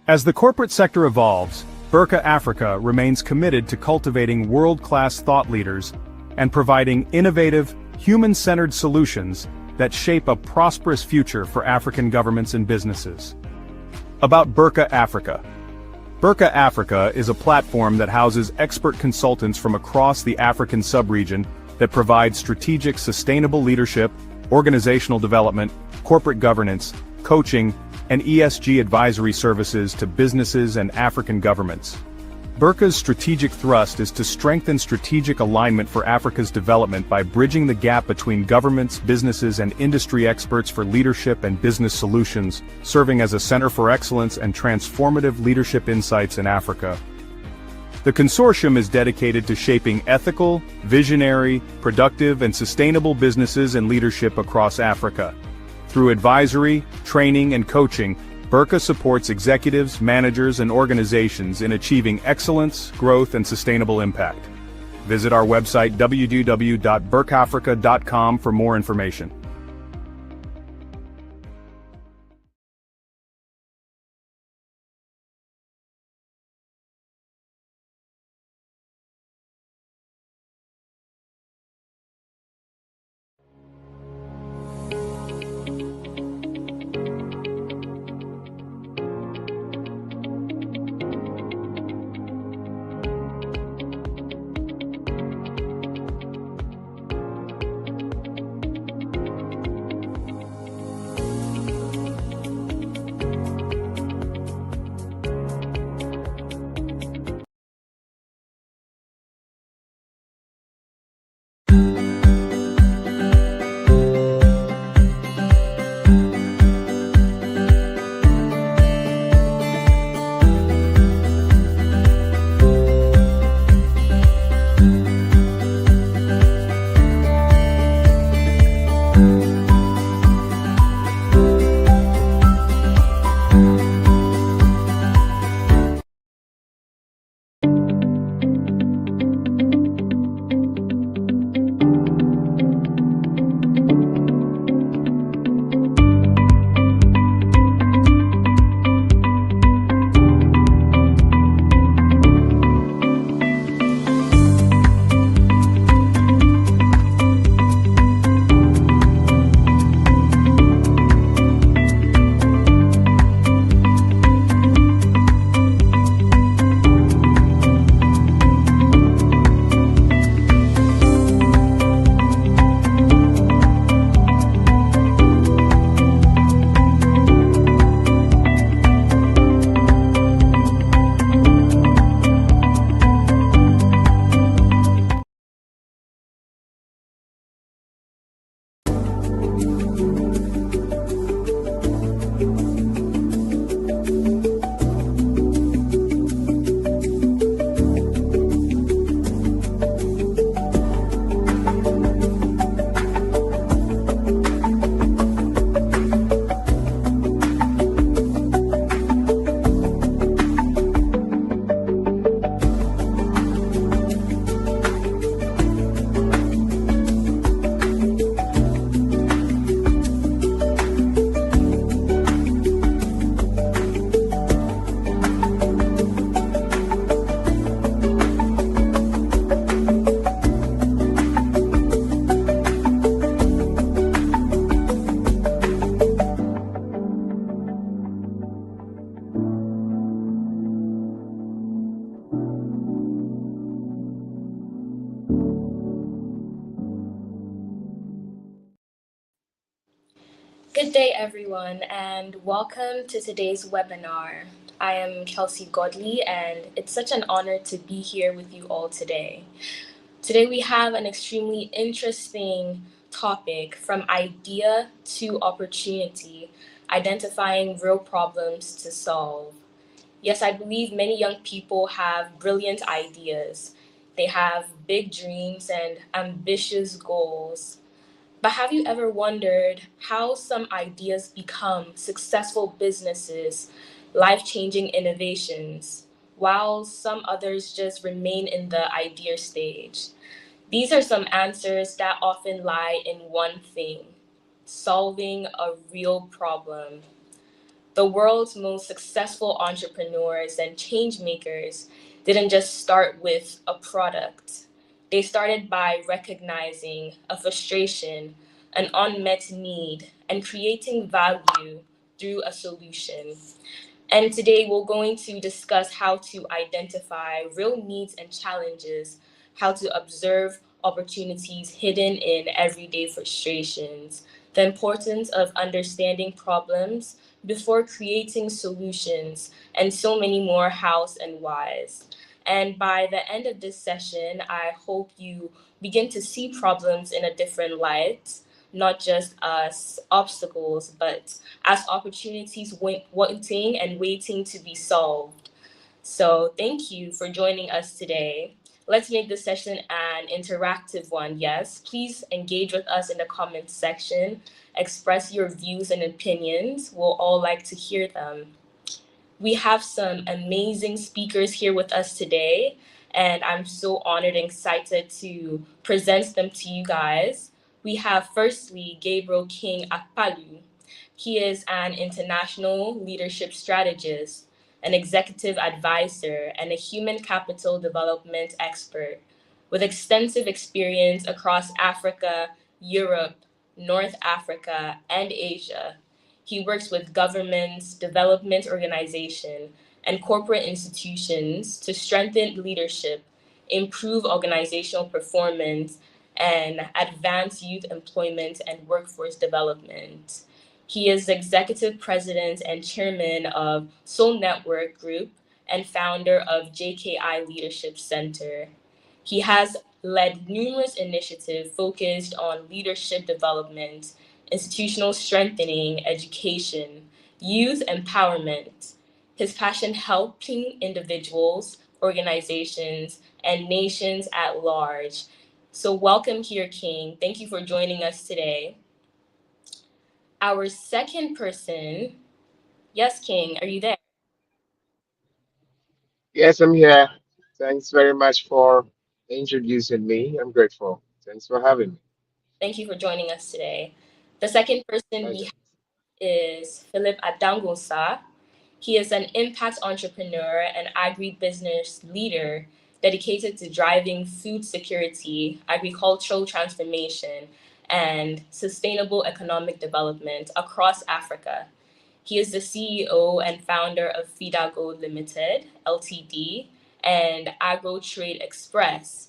As the corporate sector evolves, Berkha Africa remains committed to cultivating world-class thought leaders and providing innovative, human-centered solutions that shape a prosperous future for African governments and businesses. About Berkha Africa. Berkha Africa is a platform that houses expert consultants from across the African sub-region that provide strategic sustainable leadership, organizational development, corporate governance, coaching, and ESG advisory services to businesses and African governments. Berkha's strategic thrust is to strengthen strategic alignment for Africa's development by bridging the gap between governments, businesses, and industry experts for leadership and business solutions, serving as a center for excellence and transformative leadership insights in Africa. The consortium is dedicated to shaping ethical, visionary, productive, and sustainable businesses and leadership across Africa. Through advisory, training, and coaching, Berkha supports executives, managers, and organizations in achieving excellence, growth, and sustainable impact. Visit our website www.berkhafrica.com for more information. Good day, everyone, and welcome to today's webinar. I am Kelsie Godley, and it's such an honor to be here with you all today. Today, we have an extremely interesting topic, from idea to opportunity, identifying real problems to solve. Yes, I believe many young people have brilliant ideas. They have big dreams and ambitious goals. But have you ever wondered how some ideas become successful businesses, life-changing innovations, while some others just remain in the idea stage? These are some answers that often lie in one thing: solving a real problem. The world's most successful entrepreneurs and change makers didn't just start with a product. They started by recognizing a frustration, an unmet need, and creating value through a solution. And today we're going to discuss how to identify real needs and challenges, how to observe opportunities hidden in everyday frustrations, the importance of understanding problems before creating solutions, and so many more hows and whys. And by the end of this session, I hope you begin to see problems in a different light, not just as obstacles, but as opportunities waiting to be solved. So thank you for joining us today. Let's make this session an interactive one. Yes, please engage with us in the comments section. Express your views and opinions. We'll all like to hear them. We have some amazing speakers here with us today, and I'm so honored and excited to present them to you guys. We have firstly Gabriel King Akpalu. He is an international leadership strategist, an executive advisor, and a human capital development expert with extensive experience across Africa, Europe, North Africa, and Asia. He works with governments, development organizations, and corporate institutions to strengthen leadership, improve organizational performance, and advance youth employment and workforce development. He is the executive president and chairman of Soul Network Group and founder of JKI Leadership Center. He has led numerous initiatives focused on leadership development, institutional strengthening, education, youth empowerment. His passion helping individuals, organizations, and nations at large. So welcome here, King. Thank you for joining us today. Our second person, yes, King, are you there? Yes, I'm here. Thanks very much for introducing me. I'm grateful. Thanks for having me. Thank you for joining us today. The second person we Pleasure. have is Philip Adangosa. He is an impact entrepreneur and agribusiness leader dedicated to driving food security, agricultural transformation, and sustainable economic development across Africa. He is the CEO and founder of Fidago Limited, Ltd, and Agro Trade Express,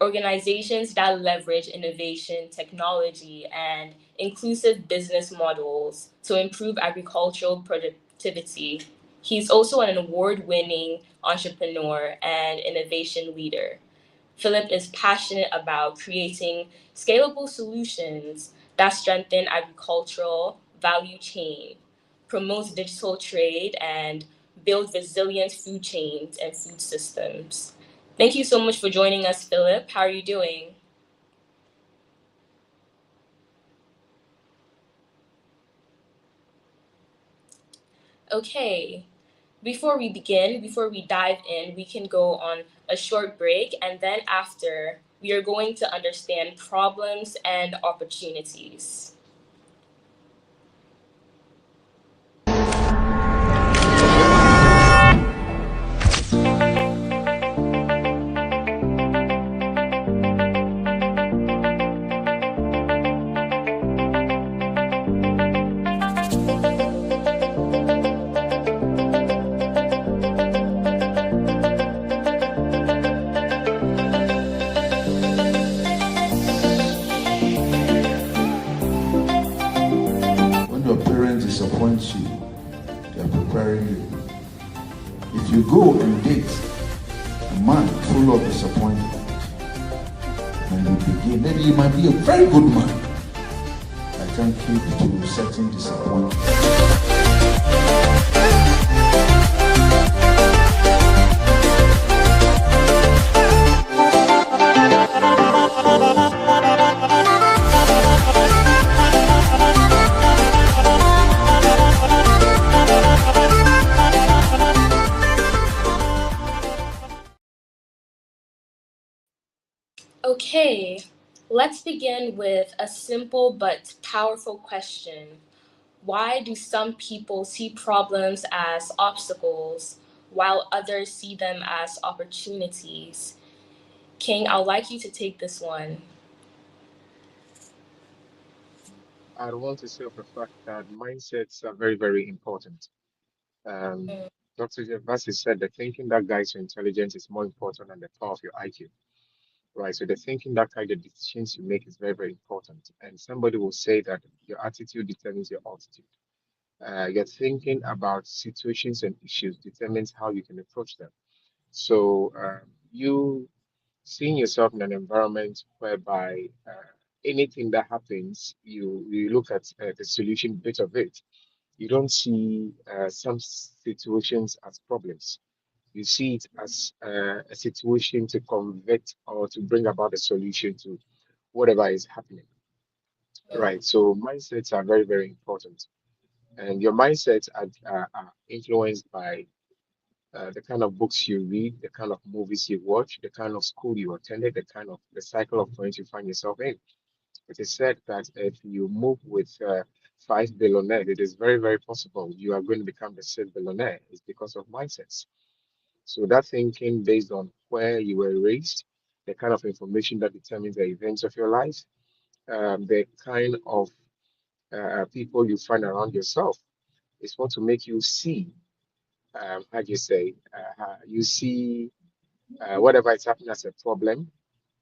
organizations that leverage innovation, technology, and inclusive business models to improve agricultural productivity. He's also an award winning entrepreneur and innovation leader. Philip is passionate about creating scalable solutions that strengthen agricultural value chain, promotes digital trade, and build resilient food chains and food systems. Thank you so much for joining us, Philip. How are you doing? Okay, before we dive in, we can go on a short break, and then after, we are going to understand problems and opportunities. When your parents disappoint you, they are preparing you. If you go and date a man full of disappointment, and you begin, maybe you might be a very good man. I can't keep to certain disappointment. Okay, let's begin with a simple but powerful question. Why do some people see problems as obstacles while others see them as opportunities? King, I'd like you to take this one. I want to say of the fact that mindsets are very, very important. Um, Mm, Dr. Gervasi said the thinking that guides your intelligence is more important than the power of your IQ. Right. So the thinking that guides the decisions you make is very, very important. And somebody will say that your attitude determines your altitude. Your thinking about situations and issues determines how you can approach them. So you seeing yourself in an environment whereby anything that happens, you look at the solution bit of it. You don't see some situations as problems. You see it as a situation to convert or to bring about a solution to whatever is happening. mm, Right. So mindsets are very, very important. And your mindsets are influenced by the kind of books you read, the kind of movies you watch, the kind of school you attended, the cycle of friends you find yourself in. It is said that if you move with five billionaires, it is very, very possible you are going to become the sixth billionaire. It's because of mindsets. So that thinking based on where you were raised, the kind of information that determines the events of your life, the kind of people you find around yourself is what to make you see, how do you say, you see whatever is happening as a problem,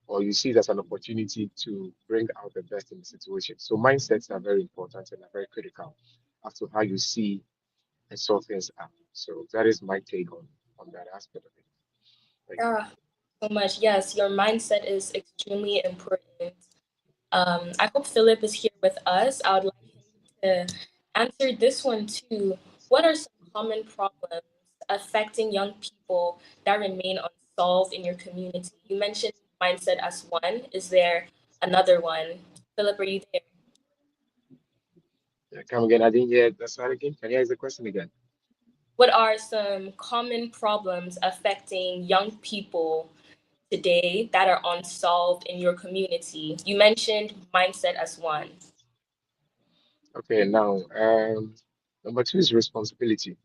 or you see it as an opportunity to bring out the best in the situation. So mindsets are very important and are very critical as to how you see and sort things out. So that is my take on that aspect of it. Thank you. yeah, so much. Yes, your mindset is extremely important. I hope Philip is here with us. I would like him to answer this one too. What are some common problems affecting young people that remain unsolved in your community? You mentioned mindset as one. Is there another one? Philip, are you there? Come again. I didn't hear that side again. Can you ask the question again? What are some common problems affecting young people today that are unsolved in your community? You mentioned mindset as one. Okay, now number two is responsibility.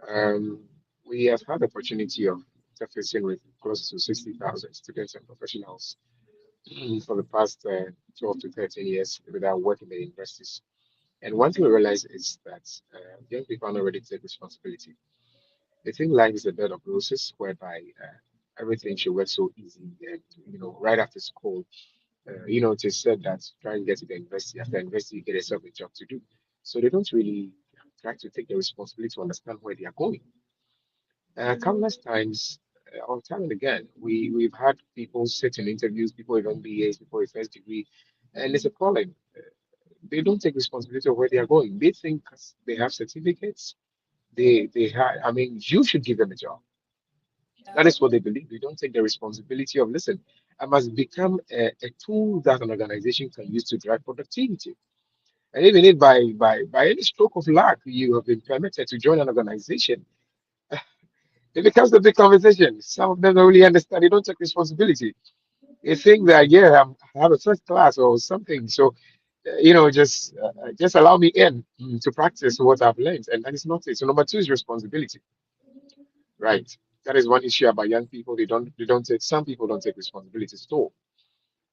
Um, we have had the opportunity of interfacing with close to 60,000 students and professionals for the past 12 to 13 years without working in the universities. And one thing we realize is that young people are not ready to take responsibility. They think life is a bed of roses whereby everything should work so easy. And, right after school, it is said that try and get to the university. After university, you get yourself a job to do. So they don't really try to take the responsibility to understand where they are going. Countless times, on time and again, we've had people sit in interviews, people with MBAs, people with first degree, and it's a problem. They don't take responsibility of where they are going. They think 'cause they have certificates, they have. I mean, you should give them a job. That is what they believe. They don't take the responsibility of listen. I must become a tool that an organization can use to drive productivity. And even if by any stroke of luck you have been permitted to join an organization, it becomes a big conversation. Some of them don't really understand. They don't take responsibility. They think that yeah, I have a first class or something. So just allow me in to practice what I've learned, and that is not it. So number two is responsibility, right? That is one issue about young people. They don't take some people don't take responsibilities at all.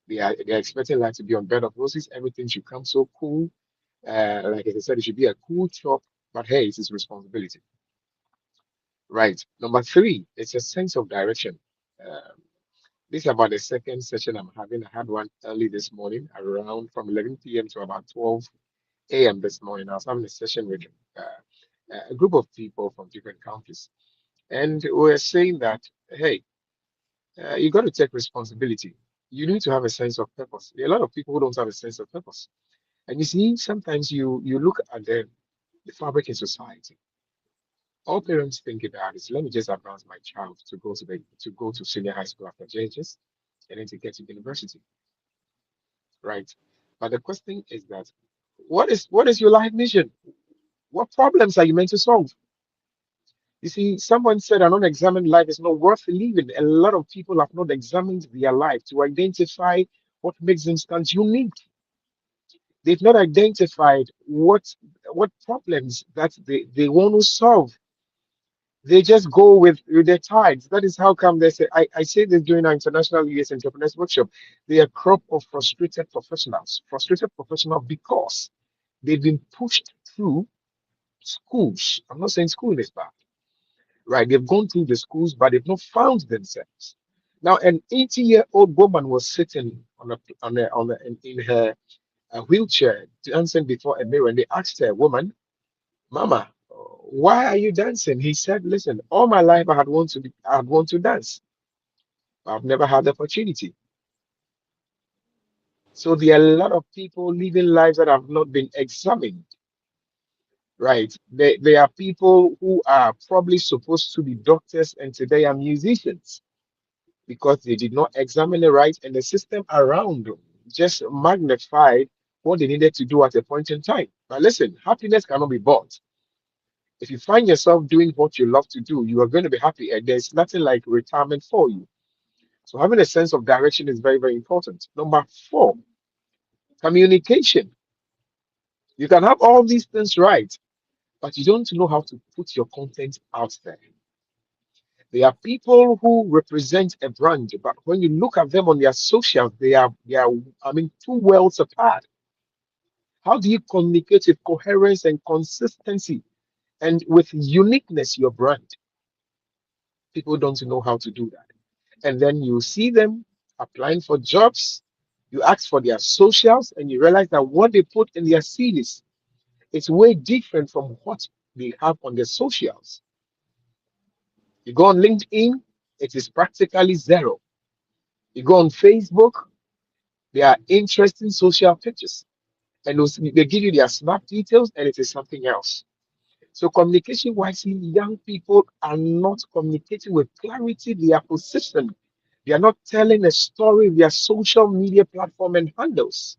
They're expecting life to be on bed of roses. Everything should come so cool. Like I said, it should be a cool chop, but hey, it's his responsibility, right? Number three, it's a sense of direction. Um, this is about the second session I'm having. I had one early this morning, around from 11 p.m. to about 12 a.m. this morning. I was having a session with a group of people from different countries, and we were saying that, hey, you got to take responsibility. You need to have a sense of purpose. There are a lot of people who don't have a sense of purpose, and you see, sometimes you look at the fabric in society. All parents think about is let me just advance my child to go to senior high school after JHS and then to get to university, right? But the question is that what is your life mission? What problems are you meant to solve? You see, someone said an unexamined life is not worth living. A lot of people have not examined their life to identify what makes them stand unique. They've not identified what problems that they want to solve. They just go with their tides. That is how come they say, I say this during our International US Entrepreneurs Workshop. They are a crop of frustrated professionals. Frustrated professionals because they've been pushed through schools. I'm not saying school is bad, right? They've gone through the schools, but they've not found themselves. Now, an 80-year-old woman was sitting in her wheelchair dancing before a mirror, and they asked her, "Woman, Mama, why are you dancing?" He said, "Listen, all my life I had want to dance. I've never had the opportunity." So there are a lot of people living lives that have not been examined, right? There are people who are probably supposed to be doctors and today are musicians because they did not examine it right, and the system around them just magnified what they needed to do at a point in time. But listen, happiness cannot be bought. If you find yourself doing what you love to do, you are going to be happy, and there's nothing like retirement for you. So having a sense of direction is very, very important. Number four, communication. You can have all these things right, but you don't know how to put your content out there. There are people who represent a brand, but when you look at them on their socials, they are I mean, two worlds apart. How do you communicate with coherence and consistency and with uniqueness your brand? People don't know how to do that. And then you see them applying for jobs, you ask for their socials, and you realize that what they put in their CVs is way different from what they have on their socials. You go on LinkedIn, it is practically zero. You go on Facebook, they are interesting social pictures, and they give you their snap details, and it is something else. So communication wisely, young people are not communicating with clarity their position. They are not telling a story via social media platform and handles.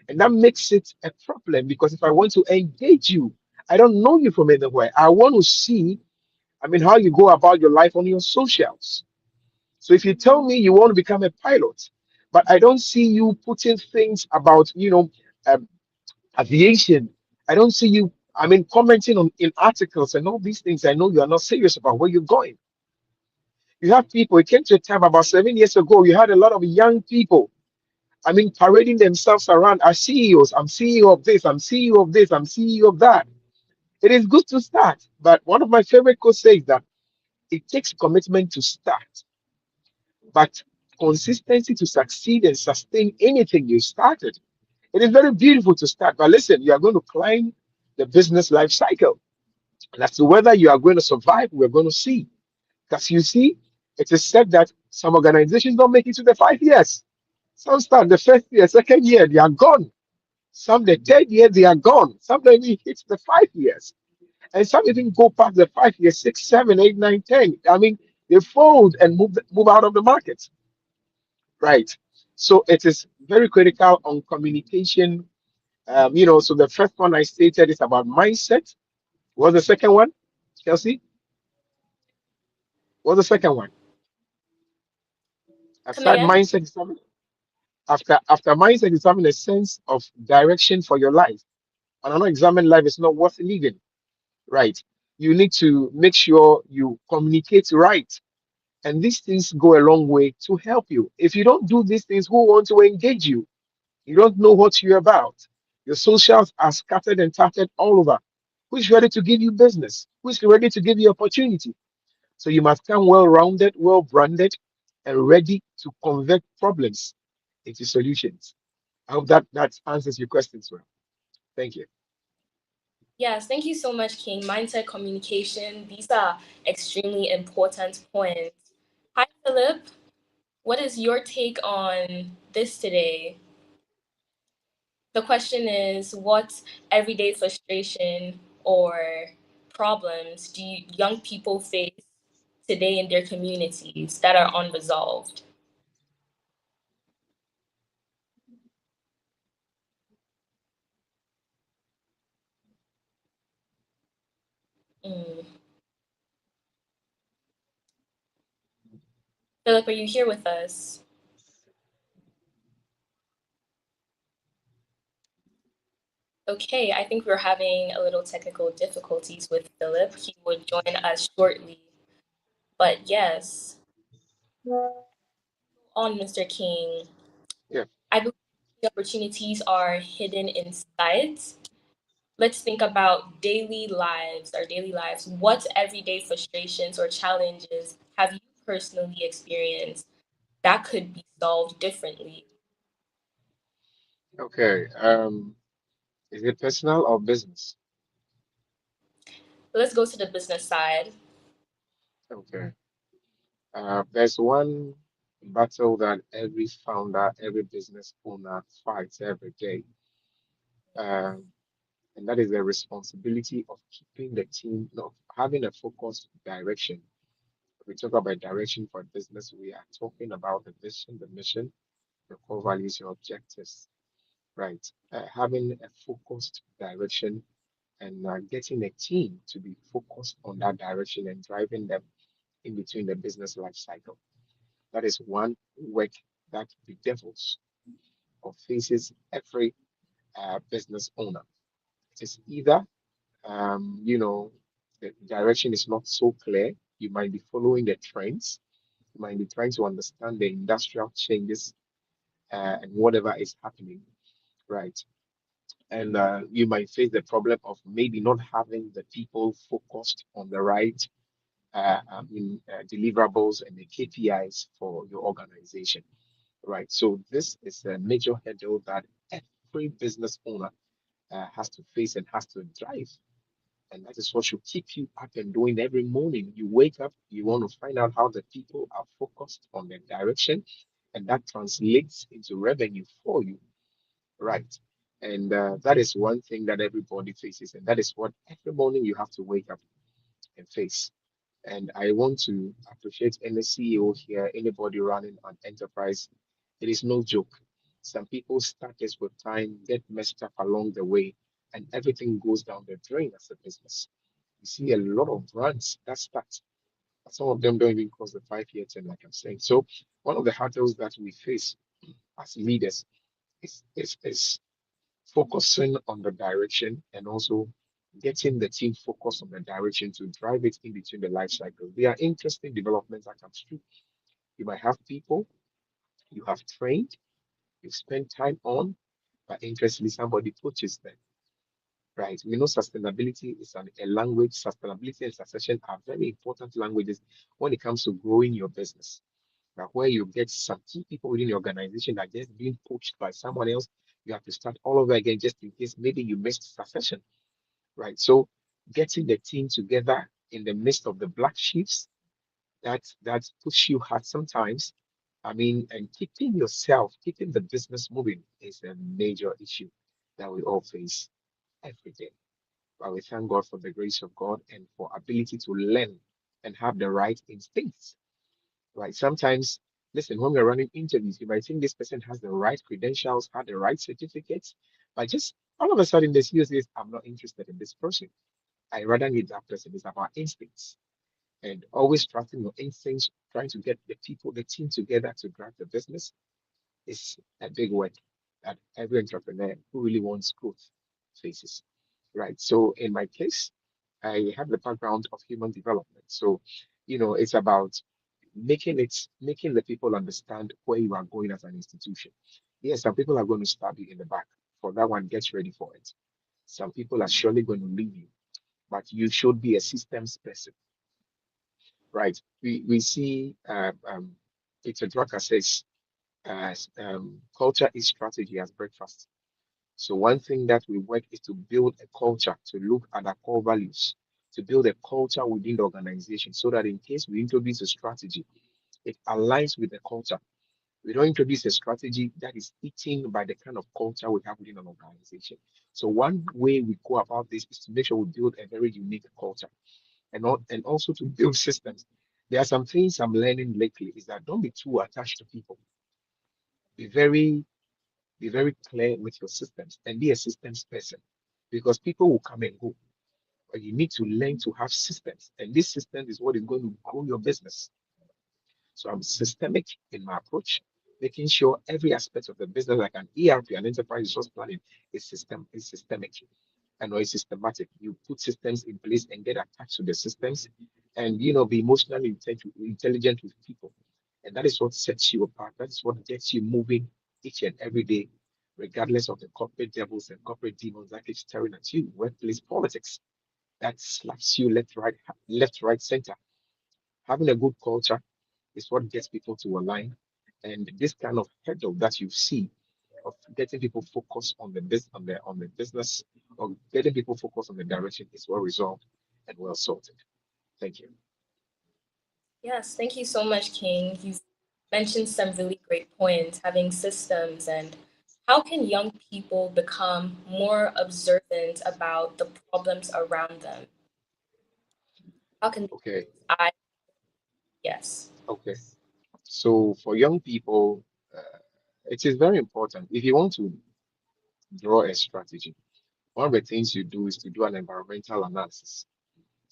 And that makes it a problem because if I want to engage you, I don't know you from anywhere. I want to see, how you go about your life on your socials. So if you tell me you want to become a pilot, but I don't see you putting things about, um, aviation. I don't see you, commenting on in articles and all these things. I know you are not serious about where you're going. You have people, it came to a time about 7 years ago, you had a lot of young people, parading themselves around as CEOs. I'm CEO of this, I'm CEO of this, I'm CEO of that. It is good to start, but one of my favorite quotes says that it takes commitment to start, but consistency to succeed and sustain anything you started. It is very beautiful to start, but listen, you are going to climb the business life cycle. And as to whether you are going to survive, we're going to see. Because you see, it is said that some organizations don't make it to the 5 years. Some start the first year, second year, they are gone. Some the third year, they are gone. Some don't even hit the 5 years. And some even go past the 5 years, 6, 7, 8, 9, 10. They fold and move out of the market. Right. So it is very critical on communication. So the first one I stated is about mindset. What's the second one, Kelsie? What's the second one? Come Aside again? mindset is having after mindset is having a sense of direction for your life. And an examined life is not worth living, right? You need to make sure you communicate right. And these things go a long way to help you. If you don't do these things, who want to engage you? You don't know what you're about. Your socials are scattered and tattered all over. Who's ready to give you business? Who's ready to give you opportunity? So you must come well-rounded, well-branded, and ready to convert problems into solutions. I hope that answers your questions well. Thank you. Yes, thank you so much, King. Mindset, communication, these are extremely important points. Hi, Philip. What is your take on this today? The question is, what everyday frustration or problems do young people face today in their communities that are unresolved? Mm. Philip, are you here with us? Okay, I think we're having a little technical difficulties with Philip. He would join us shortly. But yes, on Mr. King, Yeah. I believe the opportunities are hidden in sight. Let's think about daily lives, our daily lives. What everyday frustrations or challenges have you personally experienced that could be solved differently? Okay. Is it personal or business? Let's go to the business side. Okay. There's one battle that every founder, every business owner fights every day, um, and that is the responsibility of keeping the team, of having a focused direction. We talk about direction for business. We are talking about the vision, the mission, your core values, your objectives, right? Having a focused direction and getting a team to be focused on that direction and driving them in between the business life cycle. That is one work that bedevils or faces every business owner. It is either, the direction is not so clear. You might be following the trends. You might be trying to understand the industrial changes and whatever is happening, right? And you might face the problem of maybe not having the people focused on the right deliverables and the KPIs for your organization, right? So this is a major hurdle that every business owner has to face and has to drive. And that is what should keep you up and doing every morning. You wake up, you want to find out how the people are focused on their direction, and that translates into revenue for you, right? And that is one thing that everybody faces, and that is what every morning you have to wake up and face. And I want to appreciate any CEO here, anybody running an enterprise. It is no joke. Some people start this with time, get messed up along the way, and everything goes down the drain as a business. You see a lot of brands that start, but some of them don't even cross the 5 year term, like I'm saying. So one of the hurdles that we face as leaders is focusing on the direction and also getting the team focused on the direction to drive it in between the life cycle. There are interesting developments that come through. You might have people you have trained, you spend time on, but interestingly, somebody coaches them. Right. We know sustainability is a language. Sustainability and succession are very important languages when it comes to growing your business. Now, where you get some key people within the organization that are just being poached by someone else, you have to start all over again just in case maybe you missed succession, right? So getting the team together in the midst of the black sheeps, that push you hard sometimes. I mean, and keeping yourself, keeping the business moving is a major issue that we all face every day. But we thank God for the grace of God and for ability to learn and have the right instincts, right? Sometimes, listen, when we're running interviews, you might think this person has the right credentials, had the right certificates, but just all of a sudden the CEO says, I'm not interested in this person. I rather need that person. It's about instincts and always trusting your instincts, trying to get the people, the team together to drive the business is a big work that every entrepreneur who really wants growth faces. Right. So in my case, I have the background of human development. So, it's about making the people understand where you are going as an institution. Yes, some people are going to stab you in the back. For that one, get ready for it. Some people are surely going to leave you, but you should be a systems person, right? We see Peter Drucker says culture is strategy as breakfast. So one thing that we work is to build a culture, to look at our core values, to build a culture within the organization so that in case we introduce a strategy, it aligns with the culture. We don't introduce a strategy that is eaten by the kind of culture we have within an organization. So one way we go about this is to make sure we build a very unique culture and also to build systems. There are some things I'm learning lately is that don't be too attached to people. Be very be very clear with your systems and be a systems person because people will come and go. But you need to learn to have systems, and this system is what is going to grow your business. So I'm systemic in my approach. making sure every aspect of the business, like an ERP, an enterprise resource planning, is systemic and or is systematic. You put systems in place and get attached to the systems, and be emotionally intelligent with people, and that is what sets you apart. That is what gets you moving each and every day, regardless of the corporate devils and corporate demons that keep staring at you. Workplace politics that slaps you left, right, center. Having a good culture is what gets people to align. And this kind of hurdle that you see of getting people focused on the business or getting people focused on the direction is well resolved and well sorted. Thank you. Yes, thank you so much, King. You've mentioned some really great points, having systems and how can young people become more observant about the problems around them? How can they Okay. I yes. Okay. So for young people, it is very important. If you want to draw a strategy, one of the things you do is to do an environmental analysis.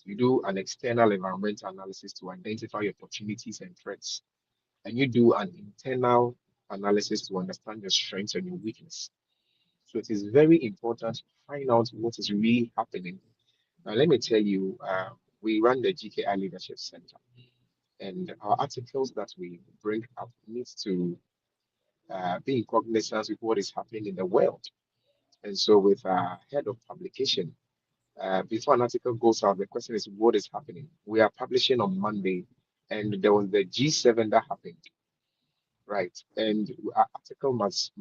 You do an external environmental analysis to identify opportunities and threats, and you do an internal analysis to understand your strengths and your weakness. So it is very important to find out what is really happening. Now, let me tell you, we run the GKI Leadership Center, and our articles that we bring up needs to be in cognizance with what is happening in the world. And so, with our head of publication, before an article goes out, the question is what is happening. We are publishing on Monday, and there was the G7 that happened, right? And our article must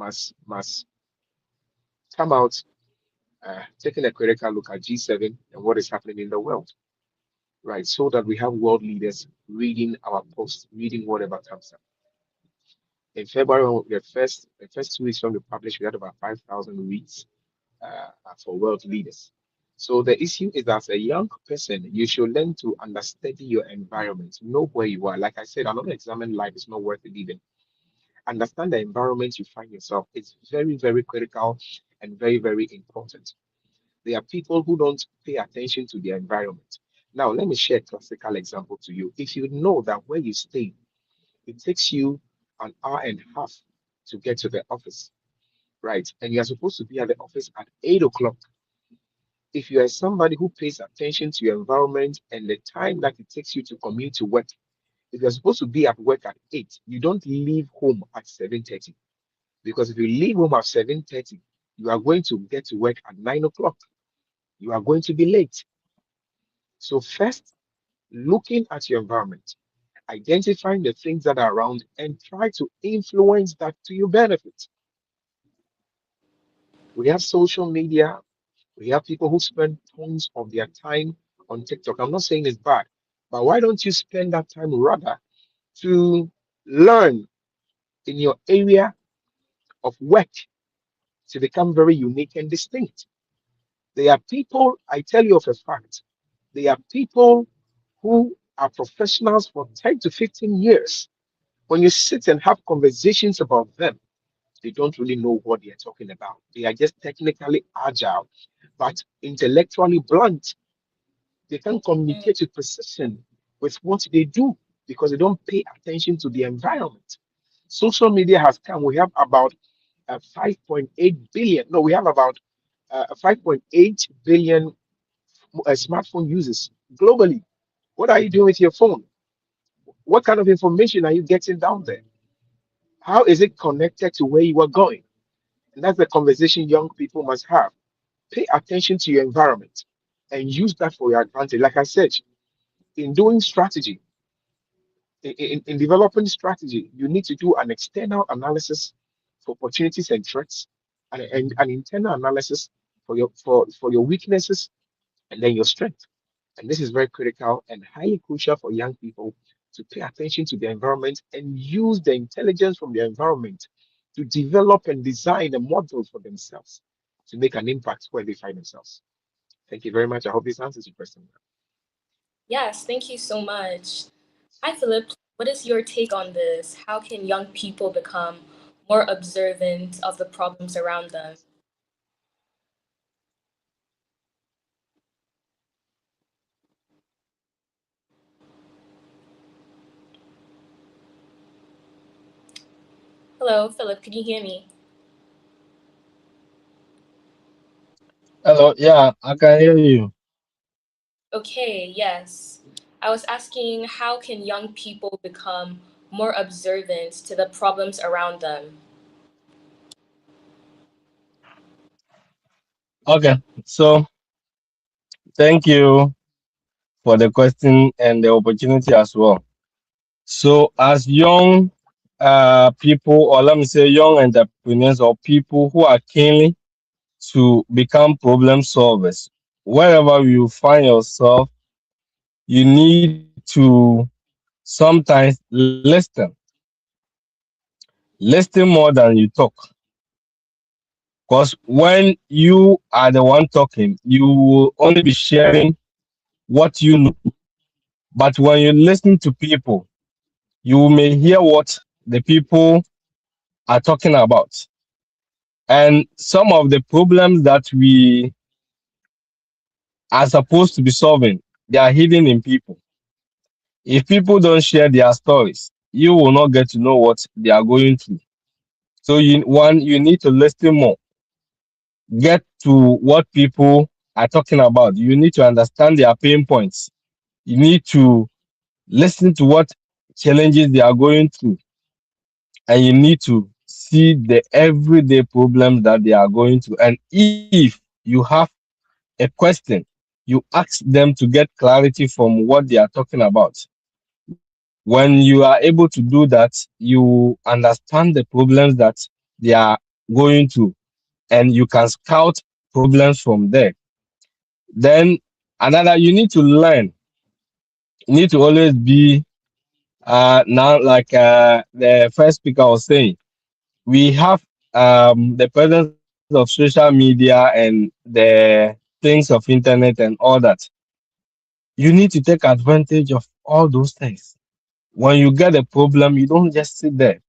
come out taking a critical look at G7 and what is happening in the world, right? So that we have world leaders reading our post, reading whatever comes up. In February, the first 2 weeks when we published, we had about 5,000 reads for world leaders. So the issue is that as a young person, you should learn to understand your environment, know where you are. Like I said, another examine life is not worth living. Understand the environment you find yourself. It's very, very critical and very, very important. There are people who don't pay attention to their environment. Now, let me share a classical example to you. If you know that where you stay, it takes you an hour and a half to get to the office, right? And you're supposed to be at the office at 8 o'clock. If you are somebody who pays attention to your environment and the time that it takes you to commute to work, if you're supposed to be at work at 8, you don't leave home at 7:30. Because if you leave home at 7:30, you are going to get to work at 9 o'clock. You are going to be late. So first, looking at your environment, identifying the things that are around and try to influence that to your benefit. We have social media, we have people who spend tons of their time on TikTok. I'm not saying it's bad, but why don't you spend that time rather to learn in your area of work to become very unique and distinct? There are people, I tell you of a fact, there are people who are professionals for 10 to 15 years. When you sit and have conversations about them, they don't really know what they are talking about. They are just technically agile, but intellectually blunt. They can Mm, communicate with precision with what they do because they don't pay attention to the environment. Social media has come. We have about 5.8 billion. No, we have about 5.8 billion smartphone users globally. What are you doing with your phone? What kind of information are you getting down there? How is it connected to where you are going? And that's the conversation young people must have. Pay attention to your environment and use that for your advantage. Like I said, in doing strategy, in developing strategy, you need to do an external analysis for opportunities and threats, and an internal analysis for your weaknesses and then your strength. And this is very critical and highly crucial for young people to pay attention to the environment and use the intelligence from the environment to develop and design a model for themselves to make an impact where they find themselves. Thank you very much. I hope this answers your question. yes, thank you so much. Hi Philip, what is your take on this? How can young people become more observant of the problems around them? Hello, Philip, can you hear me? Hello, yeah, I can hear you. Okay, yes. I was asking how can young people become more observant to the problems around them? Okay, so thank you for the question and the opportunity as well. So, as young people, or let me say young entrepreneurs or people who are keenly to become problem solvers, wherever you find yourself, you need to sometimes listen more than you talk. Because when you are the one talking, you will only be sharing what you know. But when you listen to people, you may hear what the people are talking about. And some of the problems that we are supposed to be solving, they are hidden in people. If people don't share their stories, you will not get to know what they are going through. So you need to listen more, get to what people are talking about. You need to understand their pain points. You need to listen to what challenges they are going through, and you need to see the everyday problems that they are going through. And if you have a question, you ask them to get clarity from what they are talking about. When you are able to do that, you understand the problems that they are going through, and you can scout problems from there. Then another, you need to learn. You need to always be now like the first speaker was saying, we have the presence of social media and the things of internet and all that. You need to take advantage of all those things. When you get a problem, you don't just sit there.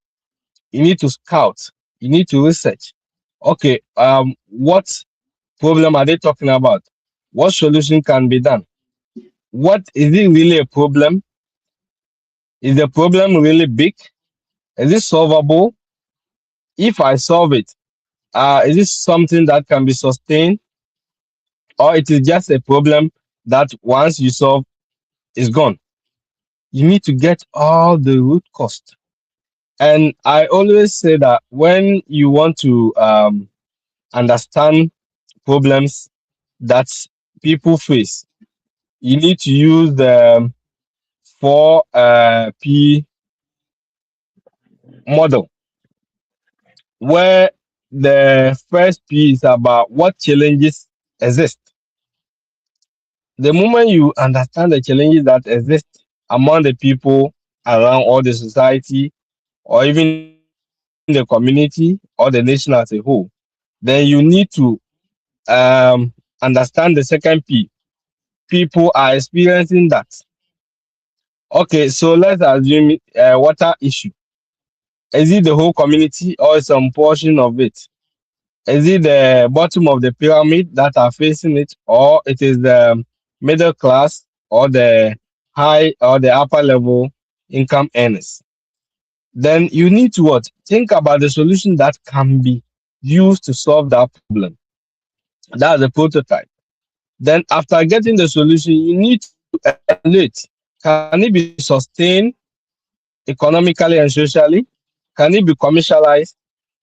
You need to scout. You need to research. Okay, what problem are they talking about? What solution can be done? What is it really a problem? Is the problem really big? Is it solvable? If I solve it, is this something that can be sustained, or it is just a problem that once you solve is gone? You need to get all the root cost. And I always say that when you want to understand problems that people face, you need to use the 4P model, where the first P is about what challenges exist. The moment you understand the challenges that exist among the people around, or the society, or even the community or the nation as a whole, then you need to understand the second P. People are experiencing that. Okay, so let's assume water issue. Is it the whole community or some portion of it? Is it the bottom of the pyramid that are facing it, or it is the middle class, or the high or the upper level income earners? Then you need to what? Think about the solution that can be used to solve that problem. That's the prototype. Then after getting the solution, you need to evaluate. Can it be sustained economically and socially? Can it be commercialized?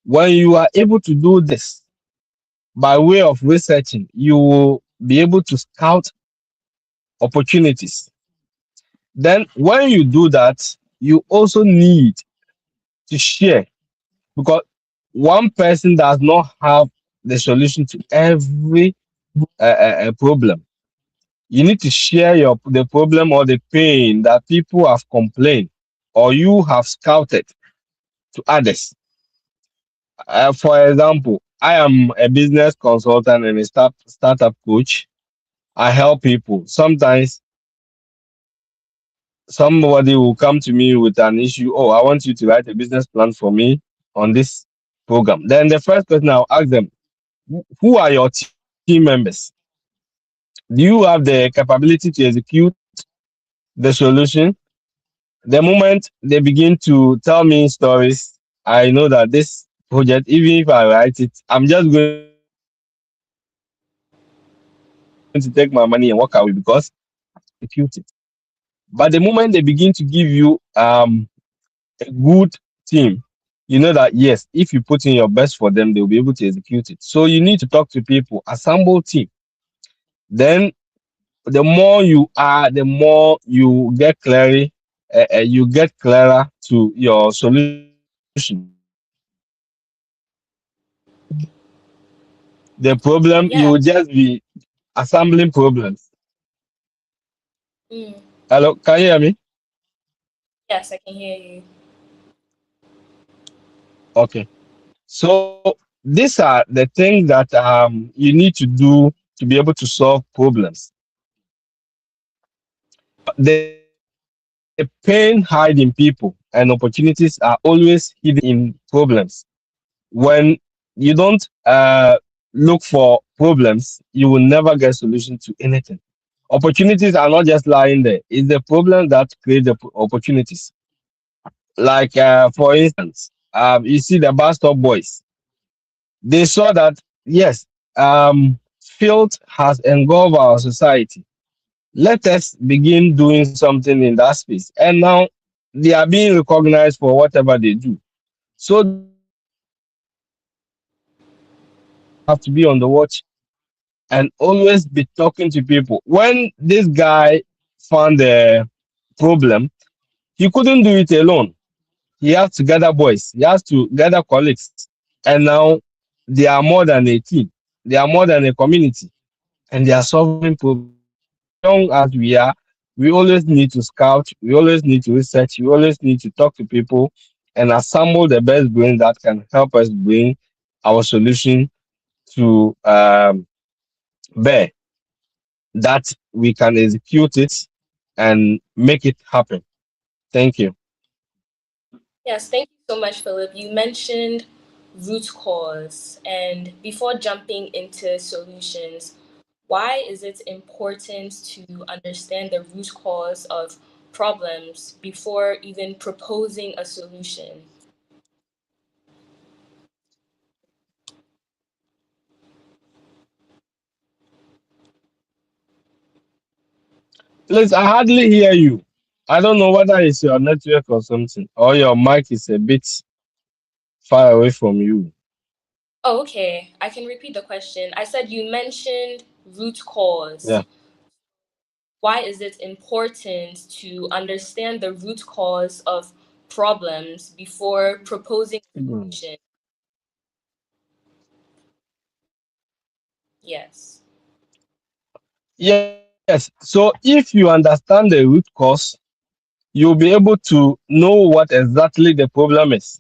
When you are able to do this by way of researching, you will be able to scout opportunities. Then when you do that, you also need to share, because one person does not have the solution to every problem. You need to share the problem or the pain that people have complained or you have scouted to others. For example, I am a business consultant and a startup coach. I help people. Sometimes somebody will come to me with an issue. Oh, I want you to write a business plan for me on this program. Then the first question I'll ask them, who are your team members? Do you have the capability to execute the solution? The moment they begin to tell me stories, I know that this project, even if I write it, I'm just going to take my money and walk away because I don't want to execute it. But the moment they begin to give you a good team, you know that yes, if you put in your best for them, they'll be able to execute it. So you need to talk to people, assemble team. Then the more you are, the more you get clearer to your solution. The problem, you Yeah. will just be assembling problems. Mm. Hello, can you hear me? Yes, I can hear you. Okay. So these are the things that you need to do to be able to solve problems. The pain hide in people, and opportunities are always hidden in problems. When you don't look for problems, you will never get solution to anything. Opportunities are not just lying there. It's the problem that create the opportunities. Like for instance, you see the bus stop boys. They saw that yes, filth has engulfed our society. Let us begin doing something in that space. And now they are being recognized for whatever they do. So these are the things that you have to be on the watch and always be talking to people. When this guy found the problem, he couldn't do it alone. He has to gather boys, he has to gather colleagues. And now they are more than a team, they are more than a community, and they are solving problems. Young as we are, we always need to scout, we always need to research, we always need to talk to people and assemble the best brain that can help us bring our solution to bear, that we can execute it and make it happen. Thank you. Yes, thank you so much, Philip. You mentioned root cause, and before jumping into solutions, why is it important to understand the root cause of problems before even proposing a solution? Please, I hardly hear you. I don't know whether it's your network or something, or your mic is a bit far away from you. Oh, okay. I can repeat the question. I said you mentioned root cause. Yeah. Why is it important to understand the root cause of problems before proposing a Mm. solution? Yes. Yes. So if you understand the root cause, you'll be able to know what exactly the problem is.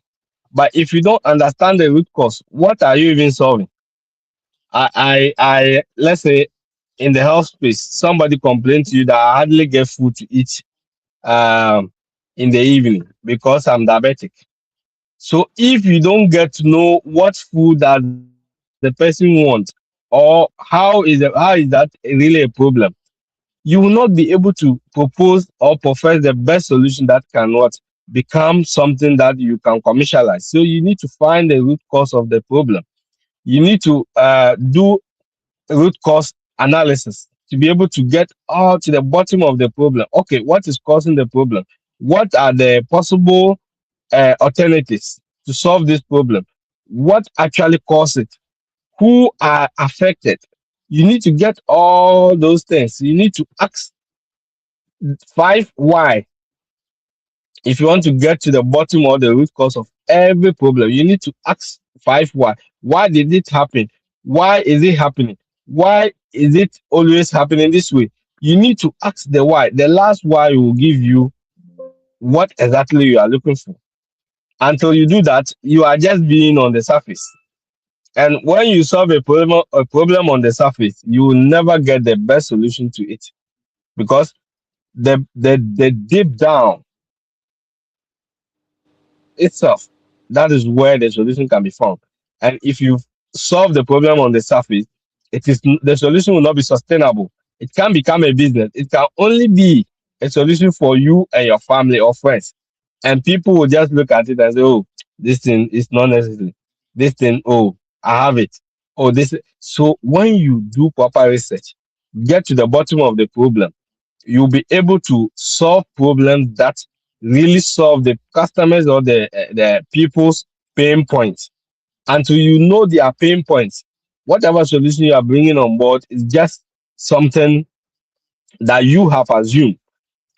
But if you don't understand the root cause, what are you even solving? Let's say in the health space, somebody complained to you that I hardly get food to eat um, in the evening because I'm diabetic. So if you don't get to know what food that the person wants, or how is that really a problem, you will not be able to propose or profess the best solution that can what become something that you can commercialize. So you need to find the root cause of the problem. You need to do root cause analysis to be able to get all to the bottom of the problem. Okay, what is causing the problem? What are the possible alternatives to solve this problem? What actually caused it? Who are affected? You need to get all those things. You need to ask five why. If you want to get to the bottom or the root cause of every problem, you need to ask five why. Why did it happen? Why is it happening? Why is it always happening this way? You need to ask the why. The last why will give you what exactly you are looking for. Until you do that, you are just being on the surface. And when you solve a problem on the surface, you will never get the best solution to it because the deep down itself, that is where the solution can be found. And if you solve the problem on the surface, the solution will not be sustainable. It can become a business. It can only be a solution for you and your family or friends. And people will just look at it and say, oh, This thing is not necessary. This thing, oh, I have it. Oh, this. So when you do proper research, get to the bottom of the problem, you'll be able to solve problems that really solve the customers or the people's pain points. Until you know their pain points, whatever solution you are bringing on board is just something that you have assumed.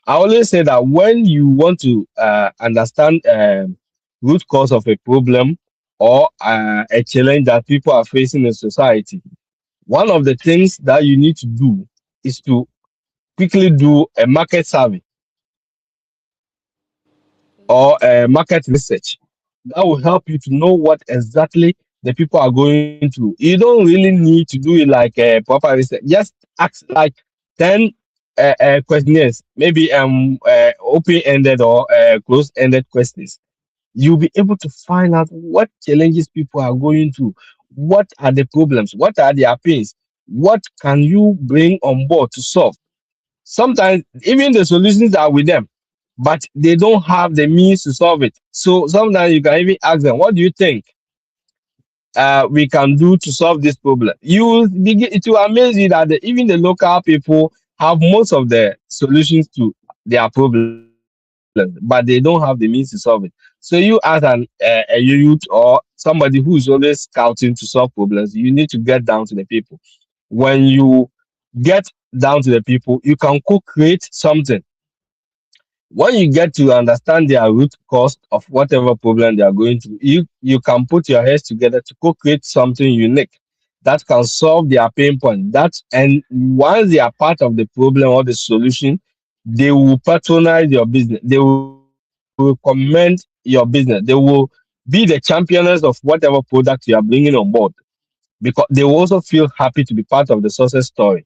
I always say that when you want to understand root cause of a problem or a challenge that people are facing in society, one of the things that you need to do is to quickly do a market survey or a market research. That will help you to know what exactly the people are going through. You don't really need to do it like a proper research. Just ask like 10 questionnaires, maybe open-ended or closed-ended questions. You'll be able to find out what challenges people are going through, what are the problems, what are their pains, what can you bring on board to solve. Sometimes even the solutions are with them, but they don't have the means to solve it. So sometimes you can even ask them, what do you think we can do to solve this problem? You will begin, it will amaze you that even the local people have most of the solutions to their problems, but they don't have the means to solve it. So you as a youth or somebody who is always scouting to solve problems, you need to get down to the people. When you get down to the people, you can co-create something. When you get to understand their root cause of whatever problem they are going through, you can put your heads together to co-create something unique that can solve their pain point. That, and once they are part of the problem or the solution, they will patronize your business. They will recommend your business. They will be the champions of whatever product you are bringing on board, because they will also feel happy to be part of the success story.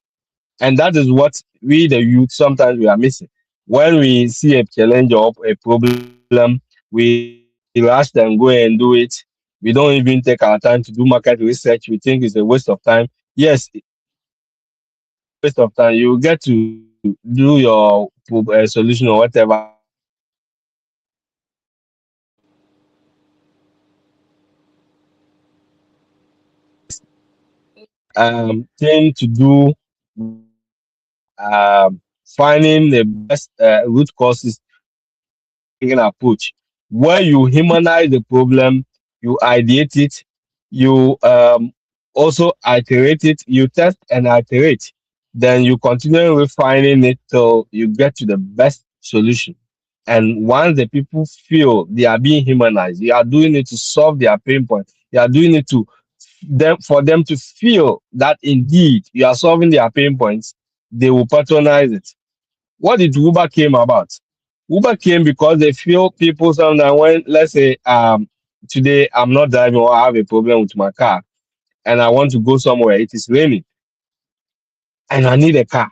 And that is what we, the youth, sometimes we are missing. When we see a challenge or a problem, we rush and go and do it. We don't even take our time to do market research. We think it's a waste of time. Yes, it's not a waste of time. You get to do your solution or whatever in a very thing to do with finding the best root causes or risk-taking approach, where you humanize the problem, you ideate it, you also iterate it, you test and iterate, then you continue refining it till you get to the best solution. And once the people feel they are being humanized, you are doing it to solve their pain point. You are doing it to them for them to feel that indeed you are solving their pain points, they will patronize it. What did Uber came about? Uber came because they feel people sometimes when, let's say, today I'm not driving or I have a problem with my car and I want to go somewhere, it is raining and I need a car.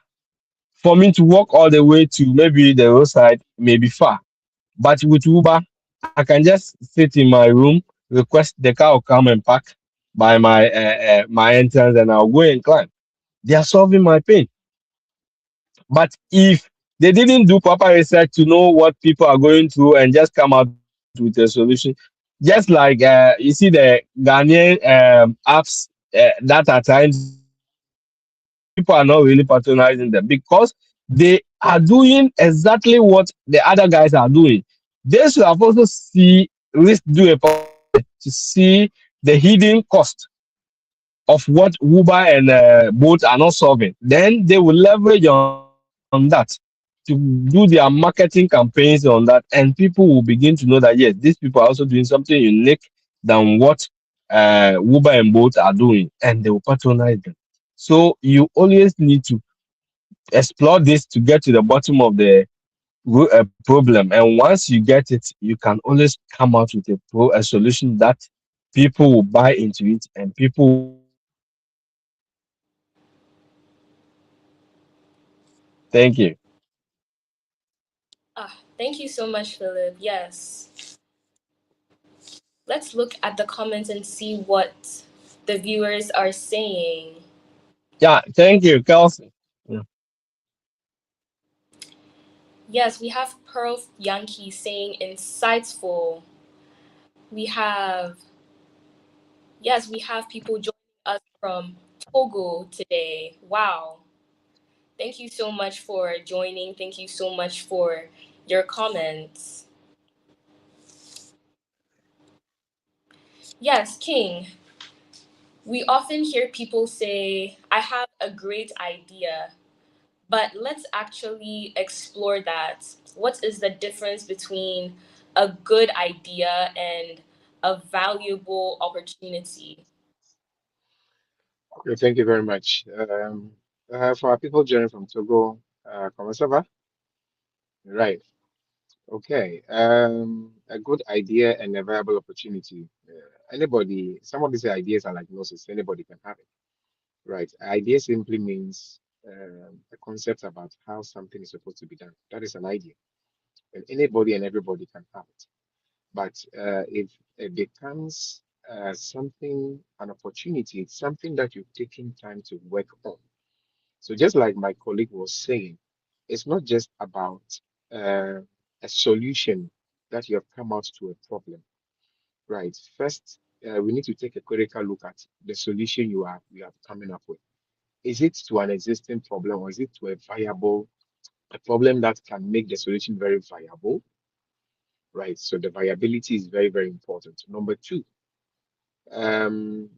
For me to walk all the way to maybe the roadside may be far. But with Uber, I can just sit in my room, request the car will come and park by my entrance, and I'll go and climb. They are solving my pain. But if they didn't do proper research to know what people are going through and just come out with a solution, just like you see the Ghanaian apps that are trying to solve pain points, people are not really patronizing them because they are doing exactly what the other guys are doing. They should have also see risk do a proper research to see the hidden cost of what Uber and Bolt are not solving. Then they will leverage on that to do their marketing campaigns on that, and people will begin to know that yes, these people are also doing something unique than what Uber and Bolt are doing, and they will patronize them. So you always need to explore this to get to the bottom of the problem. And once you get it, you can always come out with a solution that people will buy into it and people will also patronize it. Thank you. Thank you so much, Philip. Yes. Let's look at the comments and see what the viewers are saying. Yeah, thank you, Kelsie. Yeah. Yes, we have Pearl Yankee saying insightful. We have, yes, we have people joining us from Togo today. Wow. Thank you so much for joining. Thank you so much for your comments. Yes, King, we often hear people say, I have a great idea, but let's actually explore that. What is the difference between a good idea and a valuable opportunity? Okay, thank you very much. For our people joining from Togo, comment ça va? Right. Okay. A good idea and a viable opportunity. Anybody, some of these ideas are like gnosis. Anybody can have it. Right. Idea simply means a concept about how something is supposed to be done. That is an idea, and anybody and everybody can have it. But if it becomes something, an opportunity, it's something that you've taken time to work on. So just like my colleague was saying, it's not just about uh, a solution that you have come out to a problem, right? First, we need to take a critical look at the solution you are coming up with. Is it to an existing problem, or is it to a problem that can make the solution very viable, right? So the viability is very, very important. Number two, um,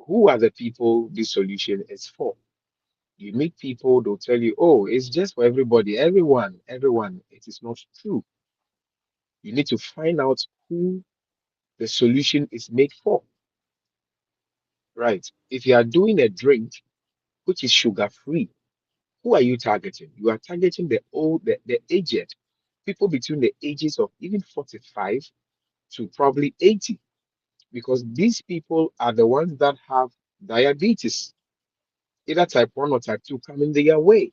who are the people this solution is for? You meet people, they'll tell you, oh, it's just for everybody, everyone. It is not true. You need to find out who the solution is made for, right? If you are doing a drink which is sugar free, who are you targeting? You are targeting the old, the aged, people between the ages of even 45 to probably 80, because these people are the ones that have diabetes, either type 1 or type 2 coming their way.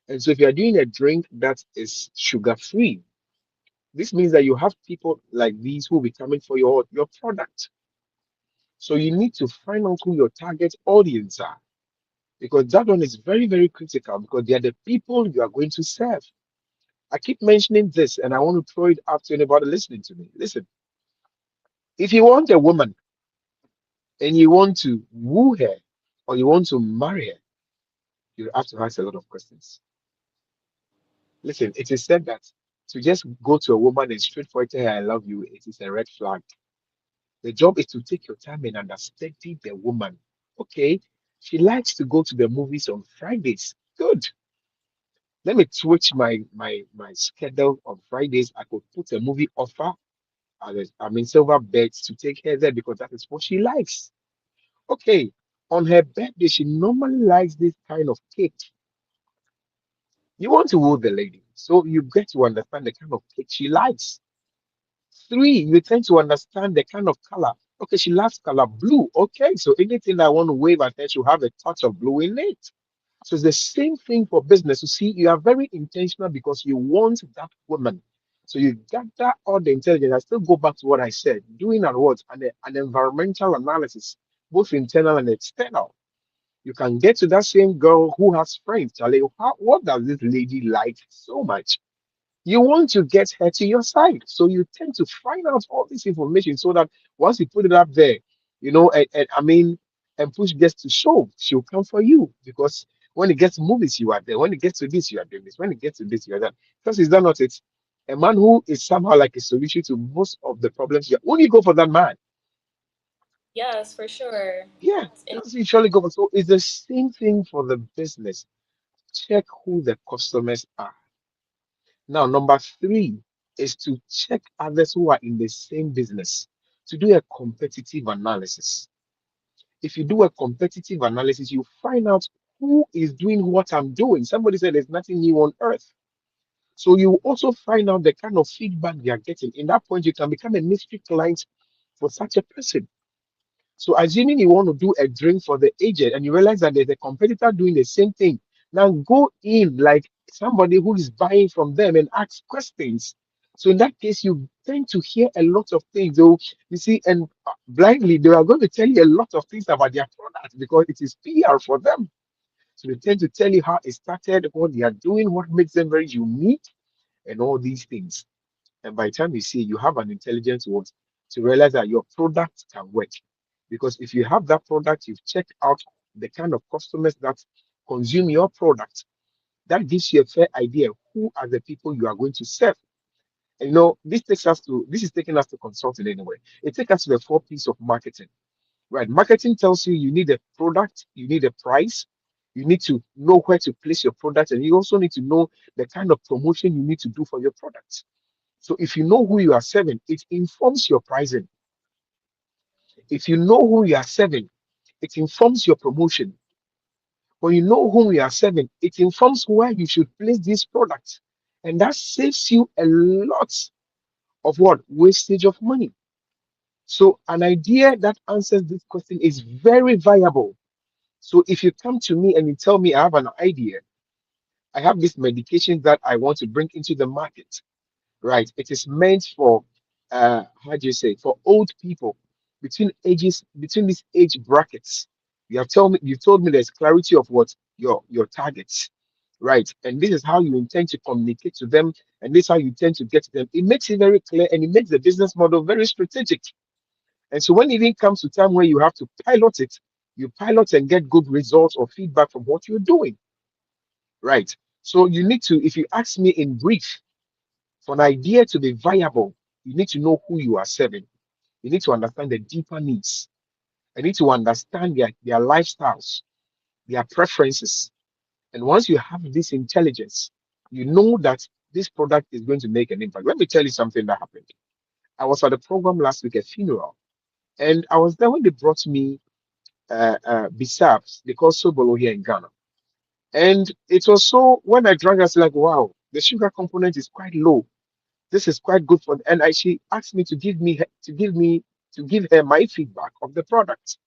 And so if you are doing a drink that is sugar free, this means that you have people like these who will be coming for your product. So you need to find out who your target audience are, because that one is very, very critical, because they are the people you are going to serve. I keep mentioning this and I want to throw it up to anybody listening to me. Listen, if you want a woman and you want to woo her or you want to marry her, you have to ask a lot of questions. Listen, it is said that to just go to a woman and straightforward tell her I love you, it is a red flag. The job is to take your time and understand the woman. Okay, she likes to go to the movies on Fridays. Good. Let me switch my schedule on Fridays. I could put a movie offer. I mean, silver beds to take her there because that is what she likes. Okay, on her birthday, she normally likes this kind of cake. You want to woo the lady, so you get to understand the kind of cake she likes. Three, you tend to understand the kind of color. Okay, she loves color blue. Okay, so anything I want to wave at her should have a touch of blue in it. So it's the same thing for business. You see, you are very intentional because you want that woman. So you gather all the intelligence. I still go back to what I said, doing an environmental analysis, both internal and external. You can get to that same girl who has friends. Charlie, what does this lady like so much? You want to get her to your side. So you tend to find out all this information so that once you put it up there, and I mean, and push gets to shove, she'll come for you, because when it gets to movies, you are there. When it gets to this, you are doing this. When it gets to this, you are that. Because is that not it? A man who is somehow like a solution to most of the problems, you only go for that man. Yes, for sure. Yeah, That's in- that's usually go for. So it's the same thing for the business. Check who the customers are. Now, number three is to check others who are in the same business to do a competitive analysis. If you do a competitive analysis, you find out who is doing what I'm doing. Somebody said there's nothing new on earth. So you also find out the kind of feedback they are getting. In that point, you can become a mystery client for such a person. So assuming you want to do a drink for the aged and you realize that there's a competitor doing the same thing, now go in like somebody who is buying from them and ask questions. So in that case, you tend to hear a lot of things. So you see, and blindly they are going to tell you a lot of things about their product because it is PR for them. So they tend to tell you how it started, what they are doing, what makes them very unique, and all these things. And by the time you see, you have an intelligence what to realize that your product can work. Because if you have that product, you've checked out the kind of customers that consume your product. That gives you a fair idea who are the people you are going to serve. And this is taking us to consulting anyway. It takes us to the four P's of marketing. Right. Marketing tells you you need a product, you need a price, you need to know where to place your product, and you also need to know the kind of promotion you need to do for your product. So if you know who you are serving, it informs your pricing. If you know who you are serving, it informs your promotion. When you know whom you are serving, it informs where you should place these products. And that saves you a lot of what? Wastage of money. So an idea that answers this question is very viable. So if you come to me and you tell me I have an idea, I have this medication that I want to bring into the market, right? It is meant for how do you say, for old people between these age brackets. You told me there's clarity of what your targets, right? And this is how you intend to communicate to them, and this is how you intend to get to them. It makes it very clear and it makes the business model very strategic. And so when it even comes to time where you have to pilot it, you pilot and get good results or feedback from what you're doing. Right. So you need to, if you ask me in brief, for an idea to be viable, you need to know who you are serving. You need to understand the deeper needs. You need to understand their lifestyles, their preferences. And once you have this intelligence, you know that this product is going to make an impact. Let me tell you something that happened. I was at a program last week, a funeral, and I was there when they brought me Bisabs. They call Sobolo here in Ghana. And it was so when I drank, I was like, wow, the sugar component is quite low. This is quite good for. And she asked me to give her my feedback of the product.